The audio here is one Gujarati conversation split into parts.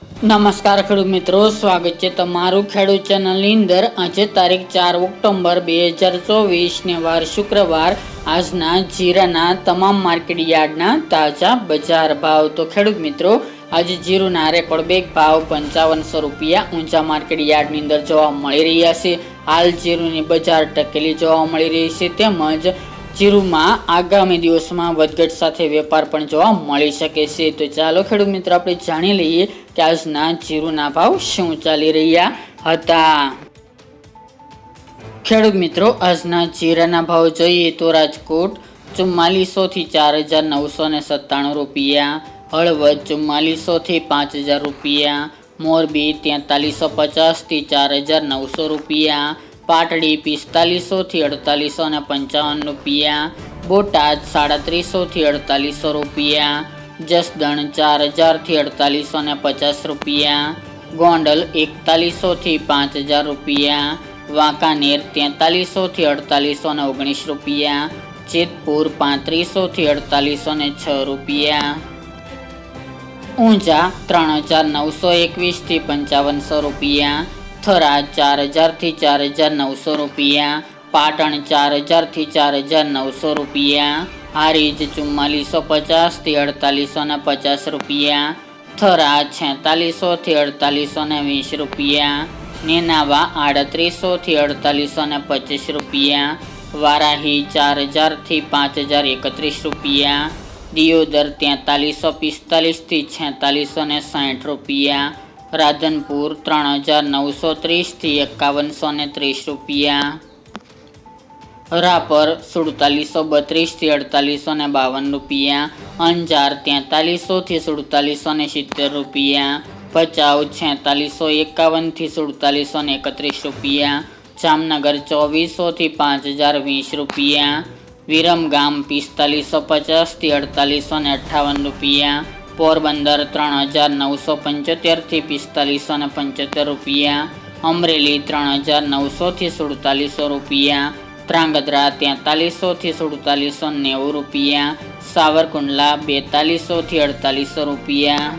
નમસ્કાર ખેડૂત મિત્રો, સ્વાગત છે તમારું ખેડૂત ચેનલની અંદર। આજે તારીખ 4 ઓક્ટોબર 2024 ને વાર શુક્રવાર। આજના જીરાના તમામ માર્કેટ યાર્ડના તાજા બજાર ભાવ। તો ખેડૂત મિત્રો, આજે જીરુના રેકોર્ડ બેગ ભાવ 5500 રૂપિયા ઊંચા માર્કેટ યાર્ડની અંદર જોવા મળી રહ્યા છે। હાલ જીરુની બજાર ટકેલી જોવા મળી રહી છે, તેમજ જીરુમાં આગામી દિવસમાં વધઘટ સાથે વેપાર પણ જોવા મળી શકે છે। તો ચાલો ખેડૂત મિત્રો, આપણે જાણી લઈએ કે આજના જીરુના ભાવ શું ચાલી રહ્યા હતા। ખેડૂત મિત્રો, આજના જીરાના ભાવ જોઈએ તો રાજકોટ 4400 થી 4997 રૂપિયા, હળવદ 4400 થી 5000 રૂપિયા, મોરબી 4350 થી 4900 રૂપિયા, પાટડી 4500 થી 4855 રૂપિયા, બોટાદ 3750 થી 4800 રૂપિયા, જસદણ 4000 થી 4850 રૂપિયા, ગોંડલ 4100 થી 5000 રૂપિયા, વાંકાનેર 4300 થી 4819 રૂપિયા, જેતપુર 3500 થી 4806 રૂપિયા, ઊંઝા 3921 થી 5500 રૂપિયા, થરાદ 4000 થી 4900 રૂપિયા, પાટણ 4000 થી 4900 રૂપિયા, હારીજ 4450 થી 4850 રૂપિયા, થરા 4600 થી 4820 રૂપિયા, નેનાવા 3800 થી 4825 રૂપિયા, વારાહી 4000 થી 5031 રૂપિયા, દિયોદર 4345 થી 4660 રૂપિયા, રાધનપુર 3930 થી 5130 રૂપિયા, રાપર 4732 થી 4852 રૂપિયા, અંજાર 4300 થી 4770 રૂપિયા, ભચાઉ 4651 થી 4731 રૂપિયા, જામનગર 2400 થી 5020 રૂપિયા, વિરમગામ 4550 થી 4858 રૂપિયા, પોરબંદર 3975 થી 4575 રૂપિયા, અમરેલી 3900 થી 4700 રૂપિયા, ધ્રાંગધ્રા 4300 થી 4790 રૂપિયા, સાવરકુંડલા 4200 થી 4800 રૂપિયા,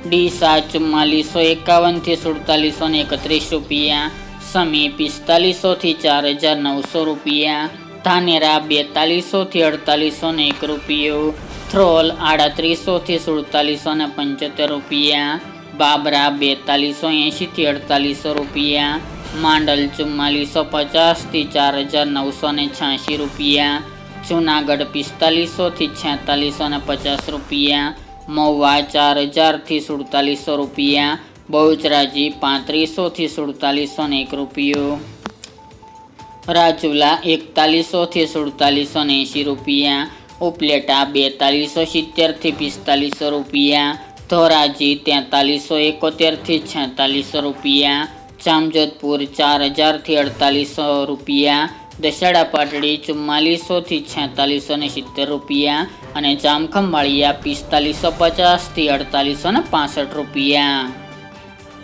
ડીસા 4451 થી 4731 રૂપિયા, સમી 4500 થી 4900 રૂપિયા, ધાનેરા 4200 થી 4801 રૂપિયો, થ્રોલ 3800 થી 4775 રૂપિયા, બાબરા 4280 થી 4800 રૂપિયા, માંડલ 4450 થી 4986 રૂપિયા, જુનાગઢ 4500 થી 4650 રૂપિયા, મહુવા 4000 થી 4700 રૂપિયા, બહુચરાજી 3500 થી 4701 રૂપિયો, રાજુલા 4100 થી 4780 રૂપિયા, ઉપલેટા 4270 થી 4500 રૂપિયા, ધોરાજી 4371 થી 4600 રૂપિયા, જામજોધપુર 4000 થી 4800 રૂપિયા, દશેડા પાટડી 4400 થી 4670 રૂપિયા અને જામખંભાળિયા 4550 થી 4865 રૂપિયા।